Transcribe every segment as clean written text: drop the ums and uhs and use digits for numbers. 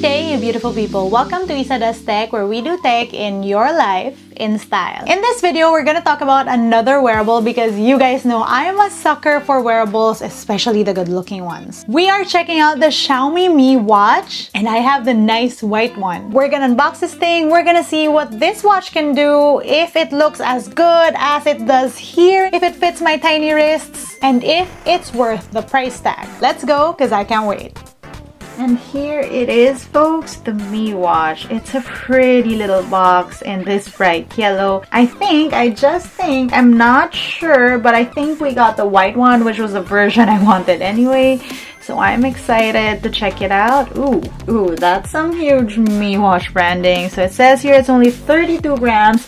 Good day, you beautiful people. Welcome to LAZADA's Tech, where we do tech in your life in style. In this video, we're gonna talk about another wearable because you guys know I am a sucker for wearables, especially the good-looking ones. We are checking out the Xiaomi Mi Watch, and I have the nice white one. We're gonna unbox this thing. We're gonna see what this watch can do, if it looks as good as it does here, if it fits my tiny wrists, and if it's worth the price tag. Let's go, because I can't wait. And here it is, folks, the Mi Watch. It's a pretty little box in this bright yellow. I'm not sure, but I think we got the white one, which was the version I wanted anyway. So I'm excited to check it out. Ooh, that's some huge Mi Watch branding. So it says here it's only 32 grams.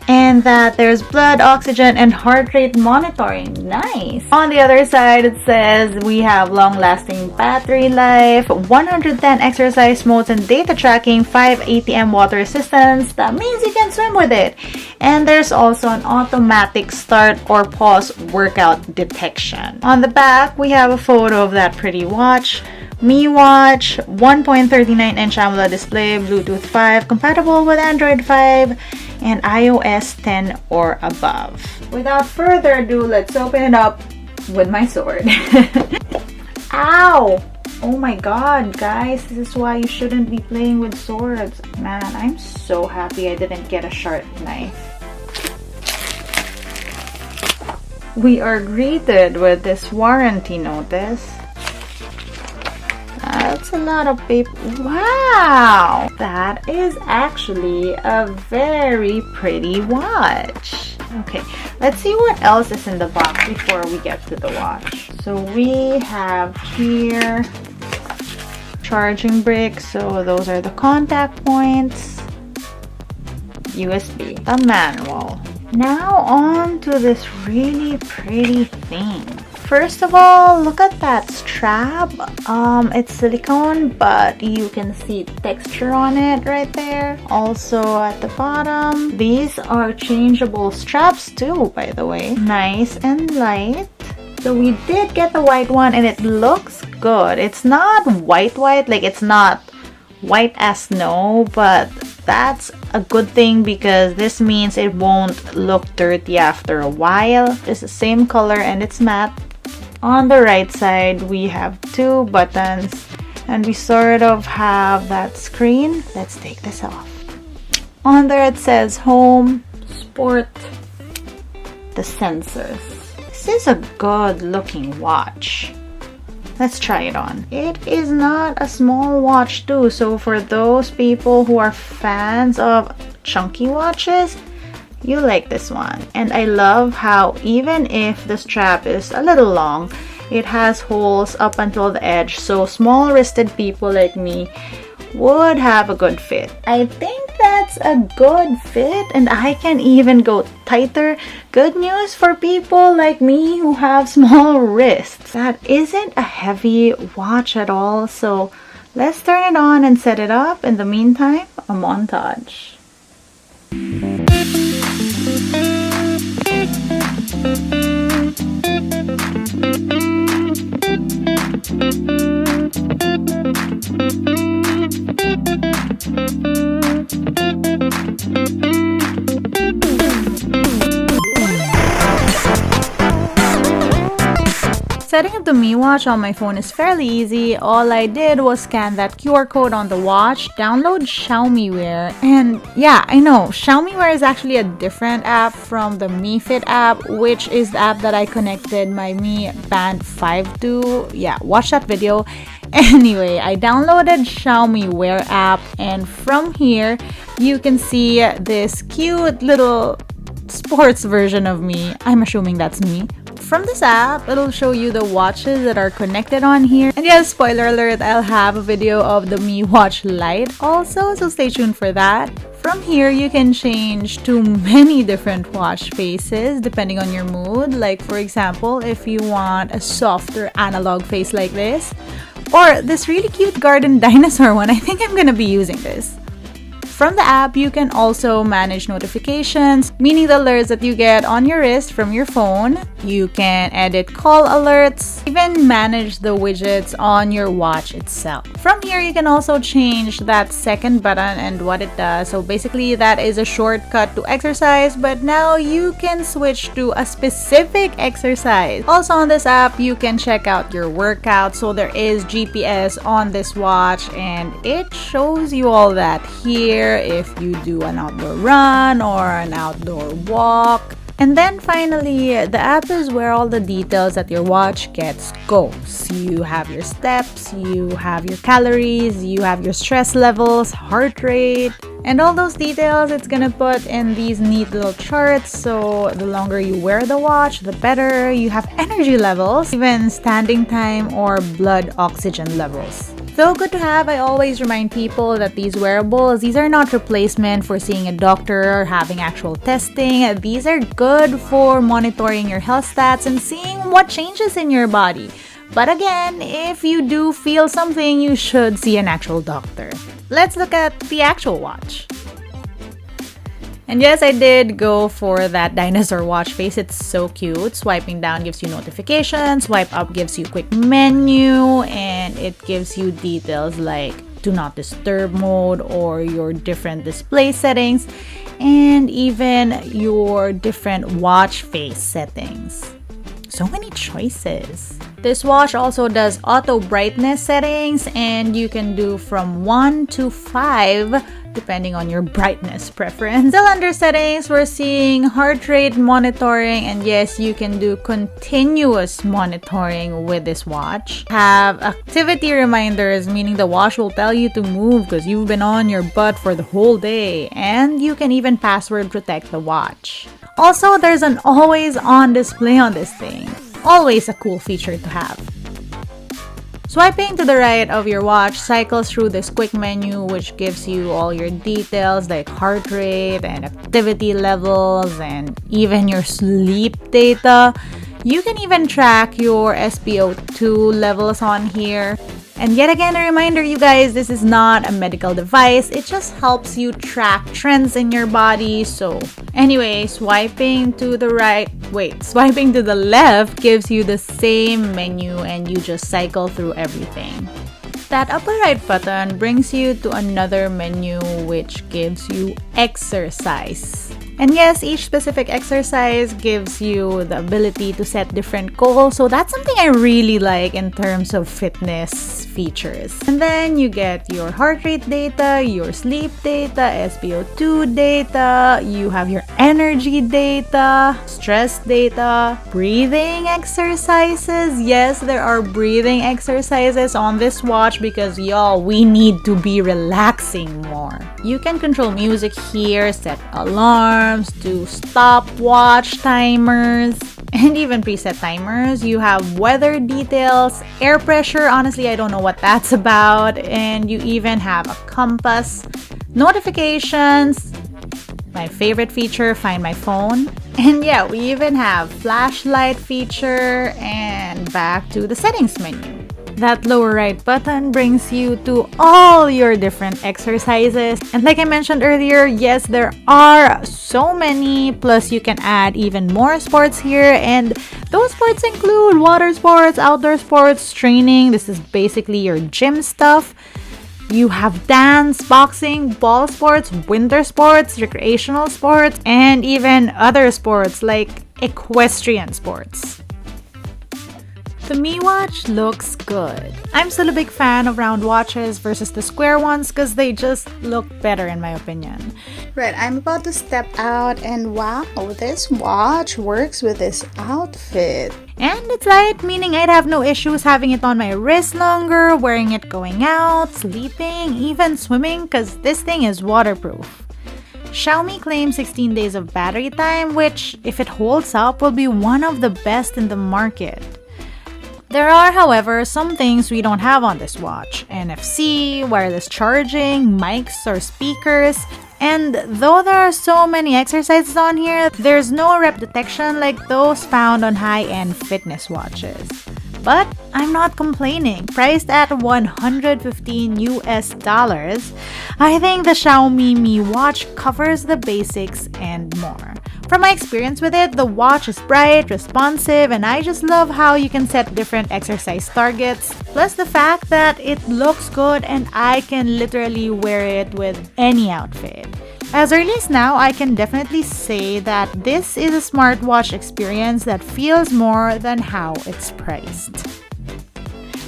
And that there's blood, oxygen, and heart rate monitoring. Nice! On the other side, it says we have long-lasting battery life, 110 exercise modes and data tracking, 5 ATM water resistance. That means you can swim with it. And there's also an automatic start or pause workout detection. On the back, we have a photo of that pretty watch. Mi Watch, 1.39-inch AMOLED display, Bluetooth 5, compatible with Android 5, and iOS 10 or above. Without further ado, let's open it up with my sword. Ow! Oh my god, guys, this is why you shouldn't be playing with swords. Man, I'm so happy I didn't get a sharp knife. We are greeted with this warranty notice. That's a lot of paper. Wow! That is actually a very pretty watch. Okay, let's see what else is in the box before we get to the watch. So we have here charging bricks. So those are the contact points. USB. A manual. Now on to this really pretty thing. First of all, look at that strap. It's silicone, but you can see texture on it right there. Also at the bottom, these are changeable straps too, by the way. Nice and light. So we did get the white one and it looks good. It's not white, like it's not white as snow, but that's a good thing because this means it won't look dirty after a while. It's the same color and it's matte. On the right side, we have two buttons and we sort of have that screen. Let's take this off. On there it says home, sport, the sensors. This is a good looking watch. Let's try it on. It is not a small watch too, so for those people who are fans of chunky watches, you like this one. And I love how even if the strap is a little long, it has holes up until the edge, so small-wristed people like me would have a good fit. I think that's a good fit and I can even go tighter. Good news for people like me who have small wrists. That isn't a heavy watch at all, so let's turn it on and set it up. In the meantime, a montage. Setting up the Mi Watch on my phone is fairly easy. All I did was scan that QR code on the watch, download Xiaomi Wear, and yeah, I know, Xiaomi Wear is actually a different app from the Mi Fit app, which is the app that I connected my Mi Band 5 to. Yeah, watch that video. Anyway, I downloaded Xiaomi Wear app, and from here, you can see this cute little sports version of me. I'm assuming that's me. From this app, it'll show you the watches that are connected on here. And yes, spoiler alert, I'll have a video of the Mi Watch Lite also, so stay tuned for that. From here, you can change to many different watch faces depending on your mood. Like for example, if you want a softer analog face like this, or this really cute garden dinosaur one. I think I'm gonna be using this. From the app, you can also manage notifications, meaning the alerts that you get on your wrist from your phone. You can edit call alerts, even manage the widgets on your watch itself. From here, you can also change that second button and what it does. So basically, that is a shortcut to exercise, but now you can switch to a specific exercise. Also on this app, you can check out your workout. So there is GPS on this watch and it shows you all that here if you do an outdoor run or an outdoor walk. And then finally, the app is where all the details that your watch gets goes. You have your steps, you have your calories, you have your stress levels, heart rate, and all those details it's gonna put in these neat little charts. So the longer you wear the watch, the better. You have energy levels, even standing time or blood oxygen levels. Though good to have, I always remind people that these wearables, these are not replacement for seeing a doctor or having actual testing. These are good for monitoring your health stats and seeing what changes in your body. But again, if you do feel something, you should see an actual doctor. Let's look at the actual watch. And yes, I did go for that dinosaur watch face. It's so cute. Swiping down gives you notifications, swipe up gives you quick menu, and it gives you details like do not disturb mode or your different display settings and even your different watch face settings. So many choices. This watch also does auto brightness settings and you can do from 1 to 5 depending on your brightness preference. Still under settings, we're seeing heart rate monitoring, and yes, you can do continuous monitoring with this watch. Have activity reminders, meaning the watch will tell you to move because you've been on your butt for the whole day, and you can even password protect the watch. Also, there's an always on display on this thing. Always a cool feature to have. Swiping to the right of your watch cycles through this quick menu which gives you all your details like heart rate and activity levels and even your sleep data. You can even track your SpO2 levels on here. And yet again, a reminder, you guys, this is not a medical device. It just helps you track trends in your body. So anyway, swiping to the left gives you the same menu and you just cycle through everything. That upper right button brings you to another menu which gives you exercise. And yes, each specific exercise gives you the ability to set different goals. So that's something I really like in terms of fitness features. And then you get your heart rate data, your sleep data, SpO2 data, you have your energy data, stress data, breathing exercises. Yes, there are breathing exercises on this watch because y'all, we need to be relaxing more. You can control music here, set alarms, do stopwatch timers, and even preset timers. You have weather details, air pressure, honestly I don't know what that's about, and you even have a compass, notifications, my favorite feature, find my phone, and yeah, we even have flashlight feature, and back to the settings menu. That lower right button brings you to all your different exercises. And like I mentioned earlier, yes, there are so many. Plus, you can add even more sports here. And those sports include water sports, outdoor sports, training. This is basically your gym stuff. You have dance, boxing, ball sports, winter sports, recreational sports, and even other sports like equestrian sports. The Mi Watch looks good. I'm still a big fan of round watches versus the square ones because they just look better in my opinion. Right, I'm about to step out and wow, this watch works with this outfit. And it's light, meaning I'd have no issues having it on my wrist longer, wearing it going out, sleeping, even swimming because this thing is waterproof. Xiaomi claims 16 days of battery time, which, if it holds up, will be one of the best in the market. There are, however, some things we don't have on this watch. NFC, wireless charging, mics or speakers, and though there are so many exercises on here, there's no rep detection like those found on high-end fitness watches. But I'm not complaining. Priced at $115 US, I think the Xiaomi Mi Watch covers the basics and more. From my experience with it, the watch is bright, responsive, and I just love how you can set different exercise targets. Plus the fact that it looks good and I can literally wear it with any outfit. As early as now, I can definitely say that this is a smartwatch experience that feels more than how it's priced.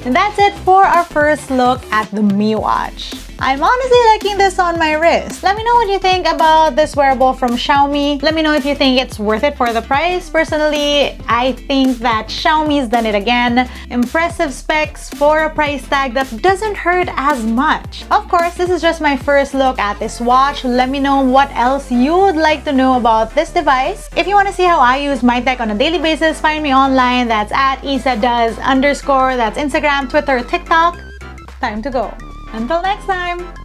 And that's it for our first look at the Mi Watch. I'm honestly liking this on my wrist. Let me know what you think about this wearable from Xiaomi. Let me know if you think it's worth it for the price. Personally, I think that Xiaomi's done it again. Impressive specs for a price tag that doesn't hurt as much. Of course, this is just my first look at this watch. Let me know what else you would like to know about this device. If you want to see how I use my tech on a daily basis, find me online. That's at @isadoes_. That's Instagram, Twitter, TikTok. Time to go. Until next time!